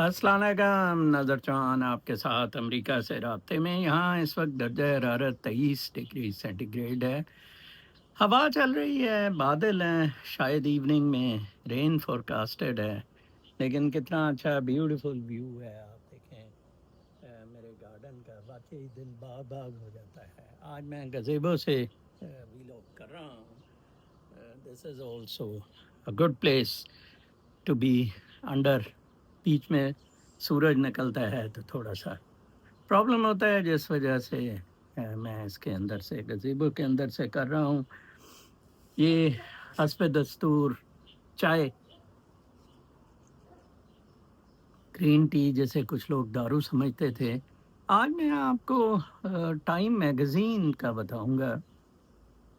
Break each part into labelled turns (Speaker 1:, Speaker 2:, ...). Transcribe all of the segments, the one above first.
Speaker 1: السلام علیکم، نظر چوہان آپ کے ساتھ امریکہ سے رابطے میں۔ یہاں اس وقت درجہ حرارت 23 ڈگری سینٹی گریڈ ہے۔ ہوا چل رہی ہے، بادل ہیں، شاید ایوننگ میں رین فورکاسٹڈ ہے، لیکن کتنا اچھا بیوٹیفل ویو ہے۔ آپ دیکھیں میرے گارڈن کا، واقعی دل باغ باغ ہو جاتا ہے۔ آج میں گزیبو سے ویلاگ کر رہا ہوں۔ This is also a good place to be under. بیچ میں سورج نکلتا ہے تو تھوڑا سا پرابلم ہوتا ہے، جس وجہ سے میں اس کے اندر سے گزیبو کے اندر سے کر رہا ہوں۔ یہ حسب دستور چائے، گرین ٹی جیسے کچھ لوگ دارو سمجھتے تھے، آج میں آپ کو ٹائم میگزین کا بتاؤں گا۔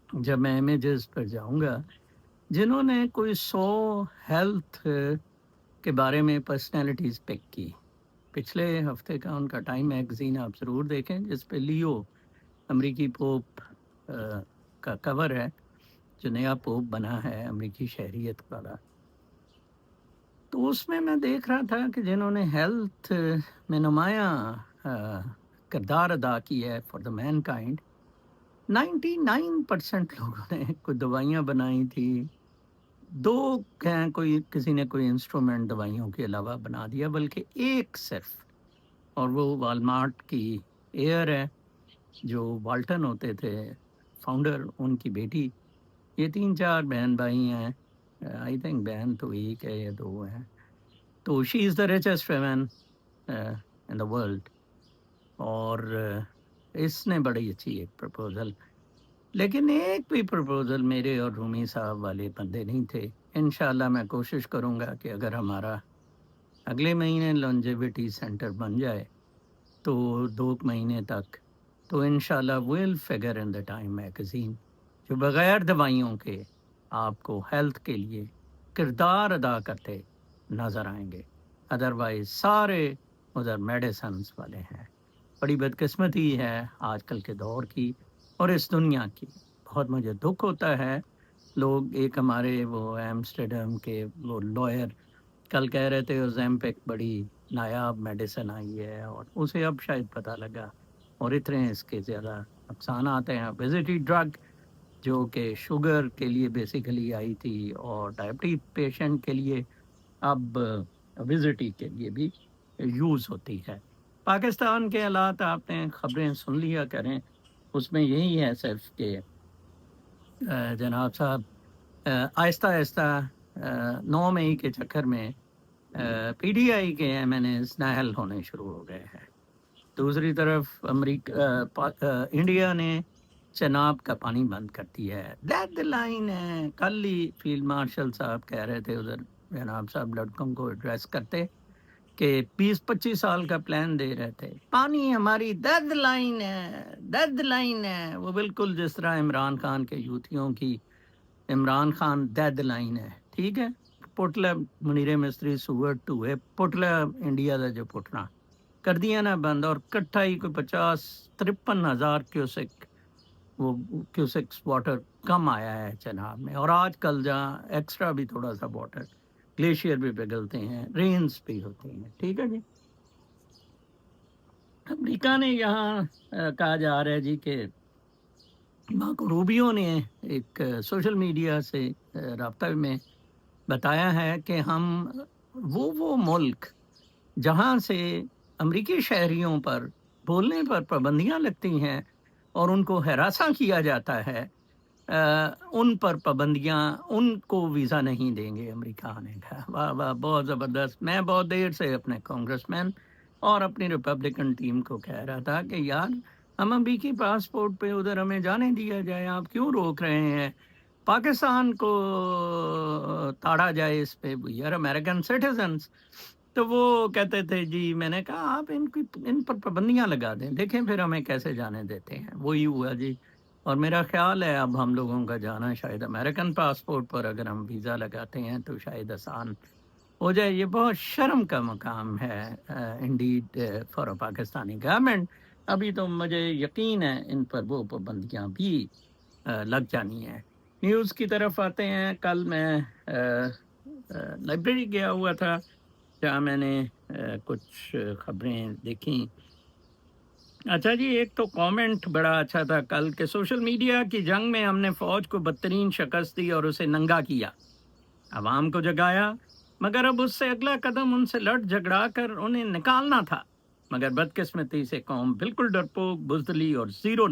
Speaker 1: جب میں امیجز پر جاؤں گا، جنہوں نے کوئی 100 ہیلتھ کے بارے میں پرسنالٹیز پک کی، پچھلے ہفتے کا ان کا ٹائم میگزین آپ ضرور دیکھیں، جس پہ لیو امریکی پوپ کا کور ہے، جو نیا پوپ بنا ہے امریکی شہریت والا۔ تو اس میں دیکھ رہا تھا کہ جنہوں نے ہیلتھ میں نمایاں کردار ادا کیا ہے فار دا مین کائنڈ، 99% لوگوں نے کوئی دوائیاں بنائی تھی۔ دو ہیں، کسی نے کوئی انسٹرومنٹ دوائیوں کے علاوہ بنا دیا، بلکہ ایک صرف، اور وہ والمارٹ کی ایئر ہے، جو والٹن ہوتے تھے فاؤنڈر، ان کی بیٹی۔ یہ 3 4 بہن بھائی ہیں، آئی تھنک بہن تو ایک ہے یا 2 ہیں۔ تو she is the richest women in the world, اور اس نے بڑی اچھی ایک پرپوزل، لیکن ایک بھی پرپوزل میرے اور رومی صاحب والے بندے نہیں تھے۔ انشاءاللہ میں کوشش کروں گا کہ اگر ہمارا اگلے مہینے لانجیویٹی سینٹر بن جائے تو 2 مہینے تک، تو انشاءاللہ will figure in the Time magazine, جو بغیر دوائیوں کے آپ کو ہیلتھ کے لیے کردار ادا کرتے نظر آئیں گے۔ ادروائز سارے ادھر میڈیسنس والے ہیں۔ بڑی بدقسمتی ہے آج کل کے دور کی اور اس دنیا کی۔ بہت مجھے دکھ ہوتا ہے، لوگ ایک ہمارے وہ ایمسٹرڈم کے وہ لائر کل کہہ رہے تھے اوزیمپک بڑی نایاب میڈیسن آئی ہے، اور اسے اب شاید پتہ لگا، اور اتنے اس کے زیادہ نقصانات ہیں۔ اوبیسٹی ڈرگ جو کہ شوگر کے لیے بیسیکلی آئی تھی اور ڈائبٹیز پیشنٹ کے لیے، اب اوبیسٹی کے لیے بھی یوز ہوتی ہے۔ پاکستان کے حالات آپ نے خبریں سن لیا کریں، اس میں یہی ہے صرف کہ جناب صاحب آہستہ آہستہ 9 مئی کے چکر میں پی ڈی آئی کے ایم این ایز نااہل ہونے شروع ہو گئے ہیں۔ دوسری طرف انڈیا نے چناب کا پانی بند کر دیا ہے۔ ڈیڈ لائن ہے۔ کل ہی فیلڈ مارشل صاحب کہہ رہے تھے ادھر، جناب صاحب لڑکوں کو ایڈریس کرتے، کہ 20 25 سال کا پلان دے رہے تھے، پانی ہماری ڈیڈ لائن ہے، ڈیڈ لائن ہے۔ وہ بالکل جس طرح عمران خان کے یوتھیوں کی عمران خان ڈیڈ لائن ہے، ٹھیک ہے۔ پٹلا منیر مستری سور ٹو ہے، پٹلا انڈیا کا جو پٹنا کر دیا نا بند، اور کٹھا ہی کوئی 50 53 ہزار کیوسک وہ کیوسکس واٹر کم آیا ہے چناب میں۔ اور آج کل جہاں ایکسٹرا بھی تھوڑا سا واٹر، گلیشیئر بھی پگھلتے ہیں، رینز بھی ہوتی ہیں، ٹھیک ہے جی۔ امریکہ نے یہاں کہا جا رہا ہے جی کہ مارکو روبیو نے ایک سوشل میڈیا سے رابطہ میں بتایا ہے کہ ہم وہ ملک جہاں سے امریکی شہریوں پر بولنے پر پابندیاں لگتی ہیں اور ان کو ہراساں کیا جاتا ہے، ان پر پابندیاں، ان کو ویزا نہیں دیں گے امریکہ آنے کا۔ واہ واہ، بہت زبردست۔ میں بہت دیر سے اپنے کانگریس مین اور اپنی ریپبلکن ٹیم کو کہہ رہا تھا کہ یار، ہم امریکی پاسپورٹ پہ ادھر ہمیں جانے دیا جائے، آپ کیوں روک رہے ہیں؟ پاکستان کو تاڑا جائے اس پہ، یار امریکن سٹیزنز۔ تو وہ کہتے تھے جی، میں نے کہا آپ ان پر پابندیاں لگا دیں، دیکھیں پھر ہمیں کیسے جانے دیتے ہیں۔ وہی ہوا جی، اور میرا خیال ہے اب ہم لوگوں کا جانا شاید امریکن پاسپورٹ پر اگر ہم ویزا لگاتے ہیں تو شاید آسان ہو جائے۔ یہ بہت شرم کا مقام ہے انڈیڈ فار پاکستانی گورنمنٹ۔ ابھی تو مجھے یقین ہے ان پر وہ پابندیاں بھی لگ جانی ہیں۔ نیوز کی طرف آتے ہیں۔ کل میں لائبریری گیا ہوا تھا، جہاں میں نے کچھ خبریں دیکھیں. اچھا جی، ایک تو کامنٹ بڑا اچھا تھا کل کہ سوشل میڈیا کی جنگ میں ہم نے فوج کو بدترین شکست دی اور اسے ننگا کیا، عوام کو جگایا، مگر اب اس سے اگلا قدم ان سے لڑ جھگڑا کر انہیں نکالنا تھا. مگر بدقسمتی سے قوم بالکل ڈرپوک، بزدل اور زیرو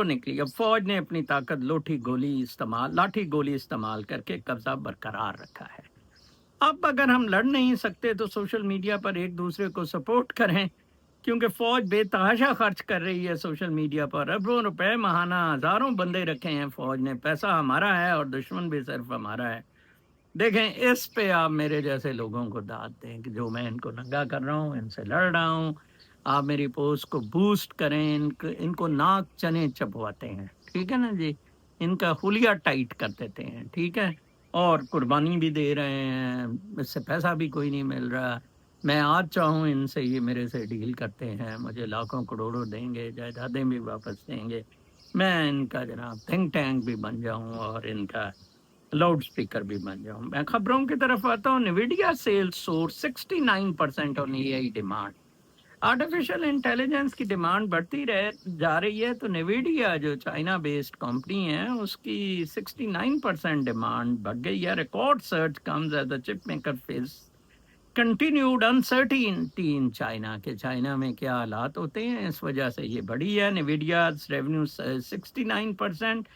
Speaker 1: نکلی. اب فوج نے اپنی طاقت لاٹھی گولی استعمال کر کے قبضہ برقرار رکھا ہے. اب اگر ہم لڑ نہیں سکتے تو سوشل میڈیا پر ایک دوسرے کو سپورٹ کریں، کیونکہ فوج بے تحاشا خرچ کر رہی ہے سوشل میڈیا پر اربوں روپے ماہانہ. ہزاروں بندے رکھے ہیں فوج نے، پیسہ ہمارا ہے اور دشمن بھی صرف ہمارا ہے. دیکھیں اس پہ آپ میرے جیسے لوگوں کو داد دیں کہ جو میں ان کو ننگا کر رہا ہوں، ان سے لڑ رہا ہوں. آپ میری پوسٹ کو بوسٹ کریں، ان کو ناک چنے چپواتے ہیں، ٹھیک ہے نا جی، ان کا حلیہ ٹائٹ کر دیتے ہیں، ٹھیک ہے، اور قربانی بھی دے رہے ہیں، اس سے پیسہ بھی کوئی نہیں مل رہا. میں آج چاہوں ان سے یہ میرے سے ڈیل کرتے ہیں، مجھے لاکھوں کروڑوں دیں گے، جائیدادیں بھی واپس دیں گے، میں ان کا جناب تھنک ٹینک بھی بن جاؤں اور ان کا لاؤڈ سپیکر بھی بن جاؤں. میں خبروں کی طرف آتا ہوں. نیویڈیا سیلز سور 69% آن اے آئی ڈیمانڈ. آرٹیفیشل انٹیلیجنس کی ڈیمانڈ بڑھتی جا رہی ہے تو نیویڈیا جو چائنا بیسڈ کمپنی ہے اس کی 69% ڈیمانڈ بڑھ گئی ہے. Record surge comes as the chip maker faces continued uncertainty in China, کہ چائنا میں کیا حالات ہوتے ہیں، اس وجہ سے یہ بڑھی ہے. نیویڈیاز revenue 69%.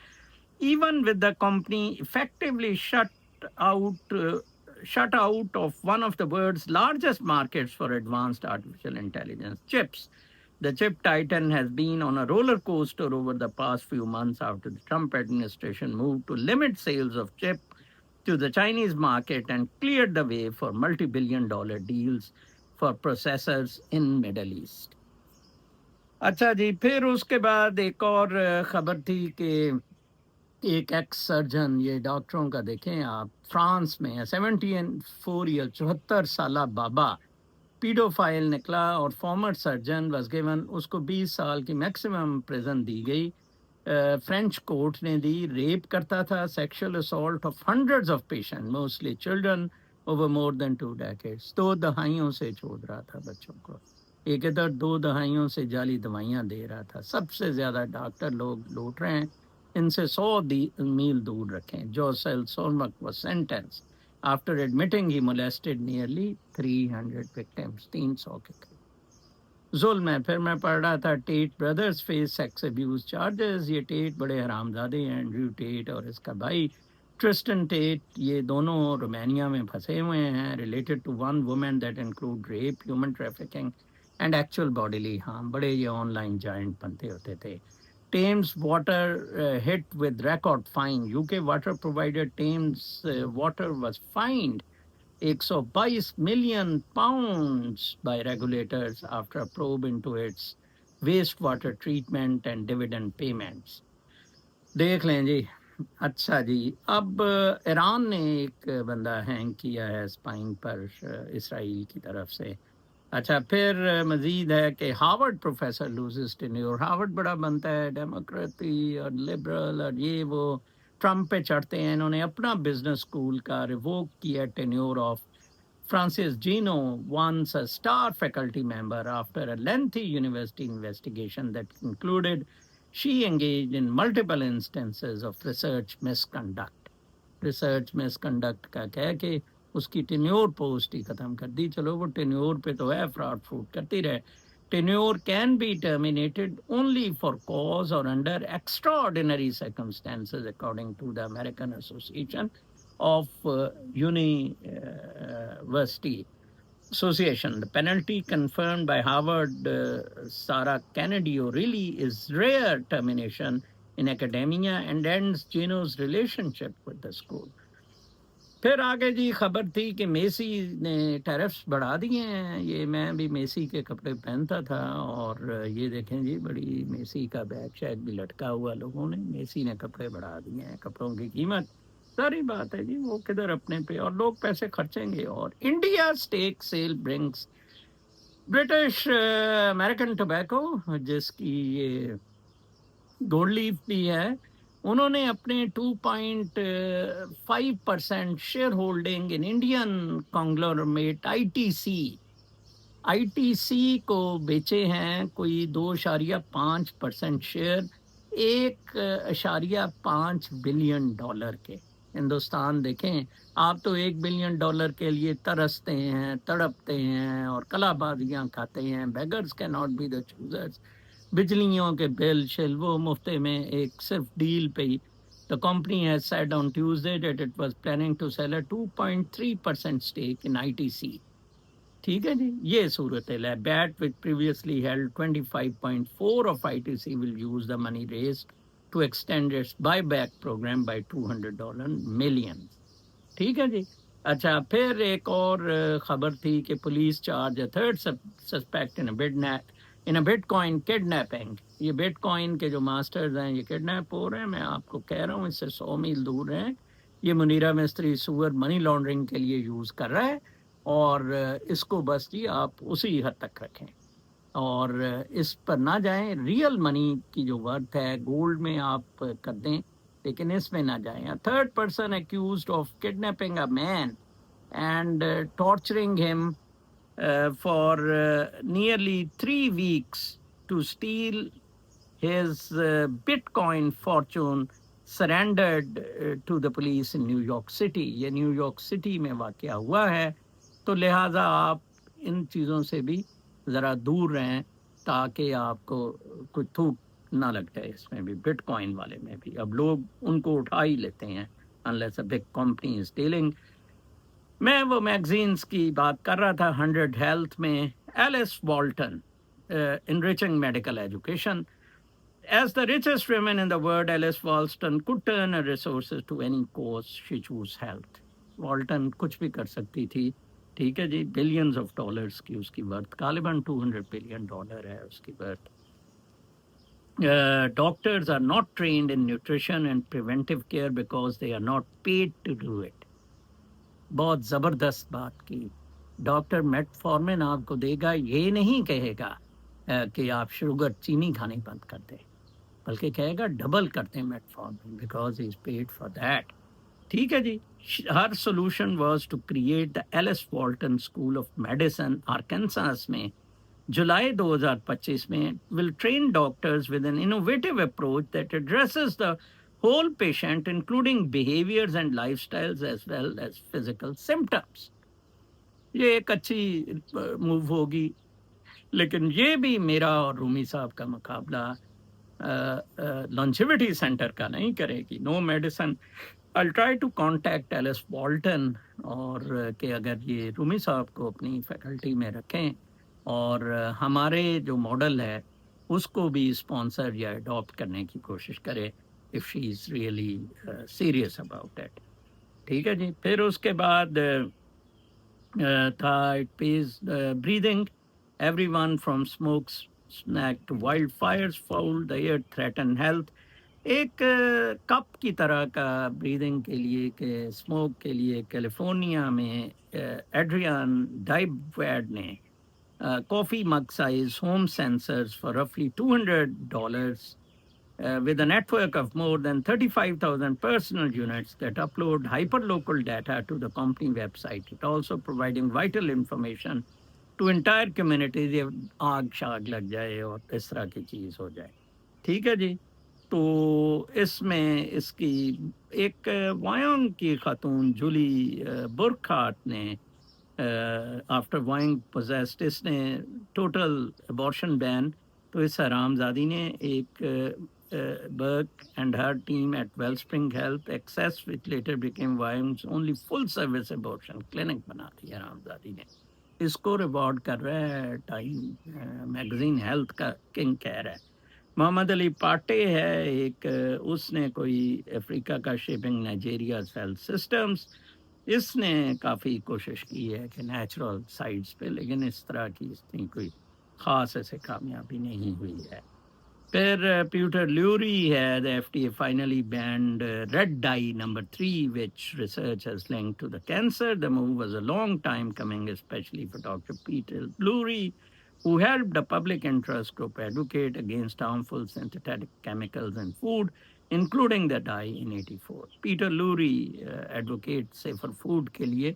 Speaker 1: Even with the company effectively shut out of one of the world's largest markets for advanced artificial intelligence chips. The chip titan has been on a roller coaster over the past few months after the Trump administration moved to limit sales of chip to the Chinese market and cleared the way for multi-billion-dollar deals for processors in Middle East. اچھا جی، پھر اس کے بعد ایک اور خبر تھی کہ ایک ایکس سرجن، یہ ڈاکٹروں کا دیکھیں آپ، فرانس میں 74 سالہ بابا پیڈو فائل نکلا اور فارمر سرجن واز گیون، اس کو 20 سال کی میکسیمم پریزن دی گئی. فرینچ کورٹ نے دی. ریپ کرتا تھا، sexual assault of hundreds of patient mostly children over more than 2 decades. 2 دہائیوں سے چھوڑ رہا تھا بچوں کو، ایک ادھر 2 دہائیوں سے جعلی دوائیاں دے رہا تھا. سب سے زیادہ ڈاکٹر لوگ لوٹ رہے ہیں، ان سے 100 میل دور رکھیں. جوسل سورمک was sentenced after admitting he molested nearly 300 victims. 300 کے قریب ظلم ہے. پھر میں پڑھ رہا تھا Tate brothers face sex abuse charges. یہ ٹیٹ بڑے حرامزادے ہیں، اینڈریو ٹیٹ اور اس کا بھائی ٹرسٹن ٹیٹ، یہ دونوں رومانیہ میں پھنسے ہوئے ہیں. Related to one woman that include rape, human trafficking and actual bodily harm. بڑے یہ آن لائن جائنٹ بنتے ہوتے تھے. Thames water hit with record fine. UK water provider Thames Water was fined 122 million pounds by regulators after a probe into its wastewater treatment and dividend payments. دیکھ لیں جی. اچھا جی، اب ایران نے ایک بندہ ہینگ کیا ہے اسپائن پر اسرائیل کی طرف سے. اچھا، پھر مزید ہے کہ Harvard professor loses tenure. Harvard بڑا بنتا ہے ڈیموکریٹی اور لبرل اور یہ وہ، ٹرمپ پہ چڑھتے ہیں. انہوں نے اپنا بزنس اسکول کا ریووک کیا tenure of Francis Gino, once a star faculty member, after a lengthy university investigation that concluded she engaged in multiple instances of research misconduct. Research misconduct کا کہہ کے اس کی ٹینیور پوسٹ ہی ختم کر دی. چلو وہ ٹینیور پہ تو ہے، فراڈ فروٹ کرتی رہے. Tenure can be terminated only for cause اور under extraordinary circumstances according to the American association of university Association. The penalty confirmed by Harvard Sarah Kennedy O'Reilly is rare termination in academia and ends Geno's relationship with the school. پھر آگے جی خبر تھی کہ Messi نے tariffs بڑھا دیے ہیں. یہ میں بھی میسی کے کپڑے پہنتا تھا اور یہ دیکھیں جی، بڑی میسی کا بیگ شاید بھی لٹکا ہوا لوگوں نے. میسی نے کپڑے بڑھا دیے ہیں. کپڑوں کی قیمت ساری بات ہے جی، وہ کدھر اپنے پہ، اور لوگ پیسے خرچیں گے. اور India stake sale brings British American tobacco, جس کی یہ گولڈ لیف بھی ہے، انہوں نے اپنے 2.5% shareholding in Indian conglomerate I T C کو بیچے ہیں کوئی 2.5% شیئر 1.5 بلین ڈالر کے. ہندوستان دیکھیں آپ تو $1 بلین کے لیے ترستے ہیں، تڑپتے ہیں اور کلا بازیاں کھاتے ہیں. بیگرز کی ناٹ بی دا چوزرز. بجلیوں کے بل شل وہ مفتے میں ایک صرف ڈیل پہ ہی. The company has said on Tuesday that it was planning to sell a 2.3% stake in ITC. ٹھیک ہے جی، یہ صورت ہے. BAT which previously held 25.4 of ITC will use the money raised to extend its buyback program by $200 million. ٹھیک ہے جی. اچھا پھر ایک اور خبر تھی کہ police charge a third suspect in but coin kidnapping. یہ بٹ کوائن کے جو ماسٹرز ہیں یہ کڈنیپ ہو رہے ہیں. میں آپ کو کہہ رہا ہوں اس سے 100 میل دور ہیں. یہ منیرا مستری سور منی لانڈرنگ کے لیے یوز کر رہا ہے اور اس کو بس جی آپ اسی حد تک رکھیں اور اس پر نہ جائیں. ریئل منی کی جو ورتھ ہے گولڈ میں آپ کر دیں لیکن اس میں نہ جائیں. Third person accused of kidnapping a man and torturing him for nearly 3 weeks to steal his Bitcoin fortune surrendered to the police in New York City. یہ نیو یارک سٹی میں واقع ہوا ہے تو لہٰذا آپ ان چیزوں سے بھی ذرا دور رہیں تاکہ آپ کو کچھ تھوک نہ لگ جائے. اس میں بھی بٹ کوائن والے میں بھی اب لوگ ان کو اٹھا ہی لیتے ہیں unless a big company is dealing. میں وہ میگزینس کی بات کر رہا تھا. 100 ہیلتھ میں Alice Walton enriching medical education. As the richest woman in the world, Alice Walton could turn her resources to any cause she chose health. Walton کچھ بھی کر سکتی تھی. ٹھیک ہے جی. بلینز آف ڈالرز کی اس کی ورتھ غالباً $200 بلین ہے اس کی worth. Doctors are not trained in nutrition and preventive care because they are not paid to do it. بہت زبردست بات کی. ڈاکٹر میٹفارمن آپ کو دے گا یہ نہیں کہے گا کہ آپ شوگر چینی کھانی بند کر دیں بلکہ کہے گا ڈبل کرتے ہیں metformin because he is paid for that. ٹھیک ہے جی. Her solution was to create the Alice Walton school of medicine Arkansas میں جولائی 2025 میں will train doctors with an innovative approach that addresses the whole patient including behaviors and lifestyles as well as physical symptoms. یہ ایک اچھی move ہوگی لیکن یہ بھی میرا اور رومی صاحب کا مقابلہ لانجیوٹی سینٹر کا نہیں کرے گی. No medicine. I'll try to contact Alice Walton اور کہ اگر یہ رومی صاحب کو اپنی فیکلٹی میں رکھیں اور ہمارے جو ماڈل ہے اس کو بھی اسپانسر یا اڈاپٹ کرنے کی کوشش کرے if she is really serious about it. ٹھیک ہے جی. پھر اس کے بعد تھا it pays breathing everyone from smokes snack to wildfires foul the air threaten health. ایک کپ کی طرح کا بریدنگ کے لیے کہ اسموک کے لیے کیلیفورنیا میں ایڈریان ڈائبویڈ نے coffee mug size home sensors for رفلی $200 with a network of more than 35,000 personal units that upload hyperlocal data to the company website. It also providing vital information to entire communities if آگ شاگ لگ جائے اور اس طرح کی چیز ہو جائے. ٹھیک ہے جی. تو اس میں اس کی ایک وائنگ کی خاتون جولی برکھارٹ نے آفٹر وائنگ پوزیسڈ اس نے ٹوٹل ابارشن بین. تو اس حرام زادی نے ایک Burke and her team at Wellspring Health Access, which later became Wyoming's only full-service abortion clinic بنا دی حرامزادی نے. اس کو ریوارڈ کر رہا ہے ٹائم میگزین ہیلتھ کا کنگ کہہ رہا ہے. محمد علی پاٹے ہے ایک اس نے کوئی افریقہ کا شیپنگ نائجیریا ہیلتھ سسٹمز. اس نے کافی کوشش کی ہے کہ نیچرل سائڈس پہ لیکن اس طرح کی اس نے کوئی خاص ایسے کامیابی نہیں ہوئی ہے. پھر پیوٹر لیوری ہے. The FDA finally banned red dye number 3 which research has linked to the cancer. The move was a long time coming, especially for Dr. Peter Lurie, who helped a public interest group advocate against harmful synthetic chemicals in food. including the die in 84. Peter لوری advocate safer food کے لیے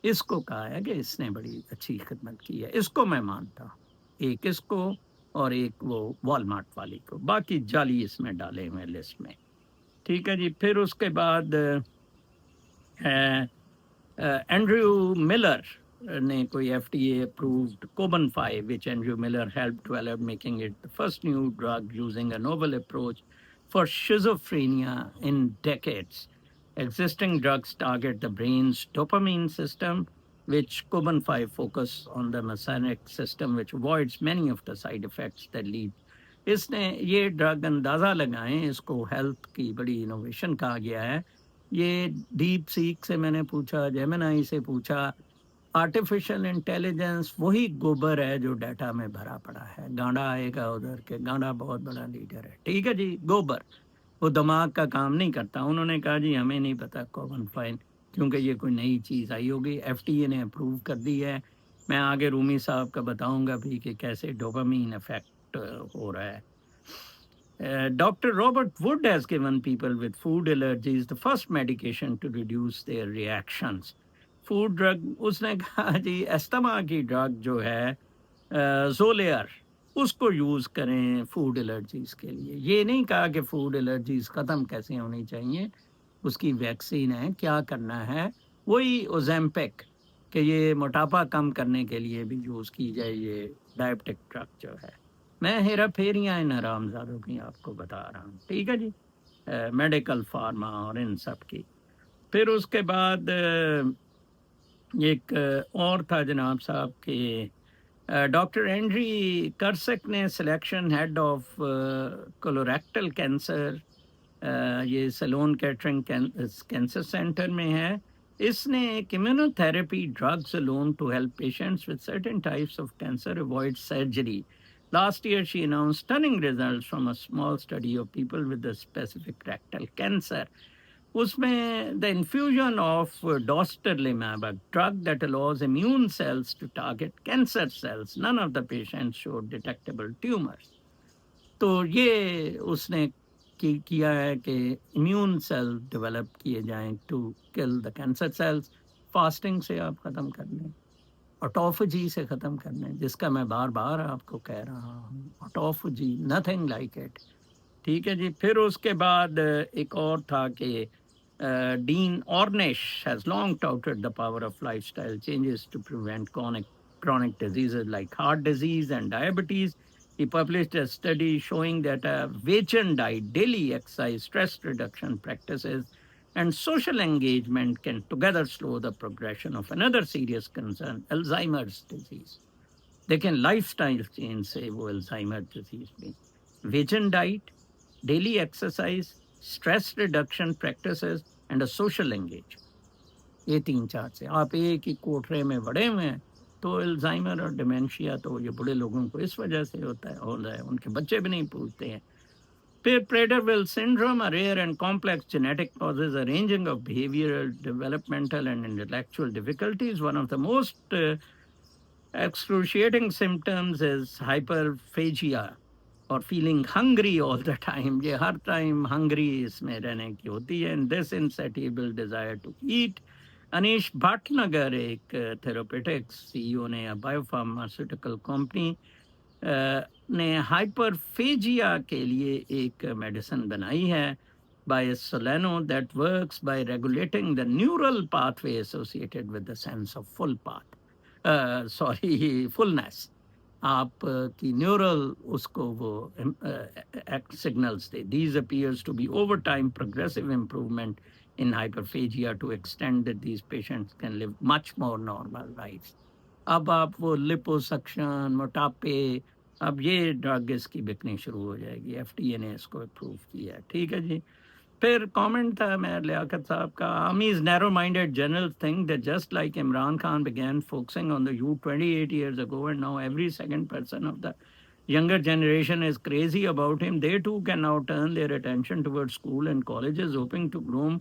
Speaker 1: اس کو کہا ہے کہ اس نے بڑی اچھی خدمت کی ہے. اس کو میں مانتا ہوں, ایک اس کو اور ایک وہ والمارٹ والی کو, باقی جعلی اس میں ڈالے ہوئے لسٹ میں. ٹھیک ہے جی. پھر اس کے بعد اینڈریو ملر نے کوئی F D A approved Coban 5 which Andrew Miller helped develop, making it the first new drug using a novel approach for schizophrenia in decades. Existing drugs target the brain's dopamine system, which Coban 5 focus on the mesonic system, which avoids many of the side effects that lead. اس نے یہ drug اندازہ لگائیں, اس کو health کی بڑی innovation کہا گیا ہے. یہ ڈیپ سیک سے میں نے پوچھا, جیمنائی سے پوچھا, آرٹیفیشل انٹیلیجنس وہی گوبر ہے جو ڈیٹا میں بھرا پڑا ہے. گانڈا آئے گا ادھر کے, گانڈا بہت بڑا لیڈر ہے, ٹھیک ہے جی, گوبر وہ دماغ کا کام نہیں کرتا. انہوں نے کہا جی ہمیں نہیں پتا کوبن فائن, کیونکہ یہ کوئی نئی چیز آئی ہوگی, ایف ٹی اے نے اپروو کر دی ہے. میں آگے رومی صاحب کا بتاؤں گا بھی کہ کیسے ڈوپامین افیکٹ ہو رہا ہے. Dr. Robert Wood has given people with food allergies the first medication to reduce their reactions. Food drug, اس نے کہا جی استما کی ڈرگ جو ہے زولیئر, اس کو یوز کریں فوڈ الرجیز کے لیے. یہ نہیں کہا کہ فوڈ الرجیز ختم کیسے ہونی چاہیے, اس کی ویکسین ہے, کیا کرنا ہے. وہی اوزیمپک کہ یہ موٹاپا کم کرنے کے لیے بھی یوز کی جائے, یہ ڈائبٹک ڈرگ جو ہے. میں ہیرا پھیریاں ان حرام زادوں کی آپ کو بتا رہا ہوں, ٹھیک ہے جی, میڈیکل فارما اور ان سب کی. پھر اس کے بعد ایک اور تھا جناب صاحب کہ ڈاکٹر اینڈری کرسک نے selection head of colorectal cancer, یہ سلون کیٹرنگ کینسر سینٹر میں ہے. اس نے ایک immuno therapy drugs alone to help patients with certain types of cancer avoid surgery. Last year, she announced stunning results from a small study of people with the specific rectal cancer. اس میں the infusion of dostarlimab, a drug that allows immune cells to target cancer cells. None of the patients showed detectable tumors. تو یہ اس نے کیا ہے کہ immune cell develop کیے جائیں to kill the cancer sales. Fasting سے آپ ختم کر لیں, آٹوفجی سے ختم کر لیں, جس کا میں بار بار آپ کو کہہ رہا ہوں, آٹوفجی نتھنگ لائک اٹ. ٹھیک ہے جی. پھر اس کے بعد ایک اور تھا کہ Dean Ornish has long touted the power of lifestyle changes to prevent chronic diseases like heart disease and diabetes. He published a study showing that a vegan diet, daily exercise, stress reduction practices, and social engagement can together slow the progression of another serious concern, Alzheimer's disease. دیکھیں life style change سے وہ Alzheimer disease میں. Vision diet, daily exercise, stress reduction practices and a social engage, یہ 3-4 سے آپ ایک ہی کوٹرے میں بڑے ہوئے ہیں. تو الزائمر اور ڈیمینشیا تو یہ بڑے لوگوں کو اس وجہ سے ہوتا ہے, ان کے بچے بھی نہیں پوچھتے ہیں. پھر Prader-Wills syndrome, a rare and complex genetic causes a ranging of behavioral, developmental and intellectual difficulties. One of the most excruciating symptoms is hyperphagia or feeling hungry all the time. یہ ہر ٹائم hungry اس میں رہنے کی ہوتی ہے. And this insatiable desire to eat. انیش Bhatt Nagar ایک therapeutics سی ای او نے bio pharmaceutical company نے ہائپرفیجیا کے لیے ایک میڈیسن بنائی ہے by Soleno that works by regulating the neural pathway associated with the sense of full path fullness. آپ کی نیورل اس کو وہ سگنلز دے. These appears to be over time progressive improvement in hyperphagia to extend that these patients can live much more normal lives. اب آپ وہ لپوسکشن, موٹاپے, اب یہ ڈرگ اس کی بکنی شروع ہو جائے گی. ایف ڈی اے نے اس کو اپروو کیا ہے, ٹھیک ہے جی. پھر کامنٹ تھا میں لیاقت صاحب کا. Army's narrow-minded generals think that just like Imran Khan began focusing on the youth 28 years ago and now every second person of the younger generation is crazy about him, they too can now turn their attention towards school and colleges, hoping to groom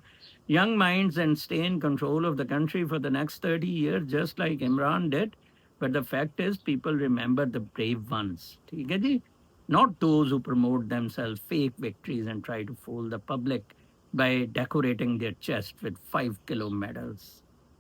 Speaker 1: young minds and stay in control of the country for the next 30 years, just like Imran did. But the fact is, people remember the brave ones. ٹھیک ہے جی. not those who promote themselves fake victories and try to fool the public by decorating their chest with 5 kilo medals.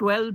Speaker 1: 12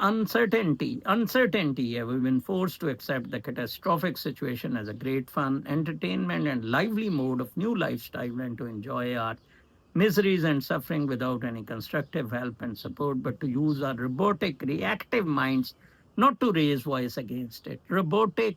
Speaker 1: uncertainty. Yeah, we've been forced to accept the catastrophic situation as a great fun, entertainment, and lively mode of new lifestyle, and to enjoy our miseries and suffering without any constructive help and support, but to use our robotic, reactive minds, not to raise voice against it. Robotic,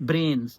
Speaker 1: brains.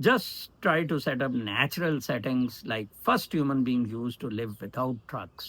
Speaker 1: Just try to set up natural settings like first human beings used to live without drugs.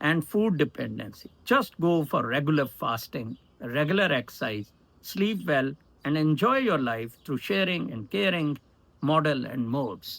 Speaker 1: And food dependency. Just go for regular fasting, regular exercise, sleep well, and enjoy your life through sharing and caring model and modes.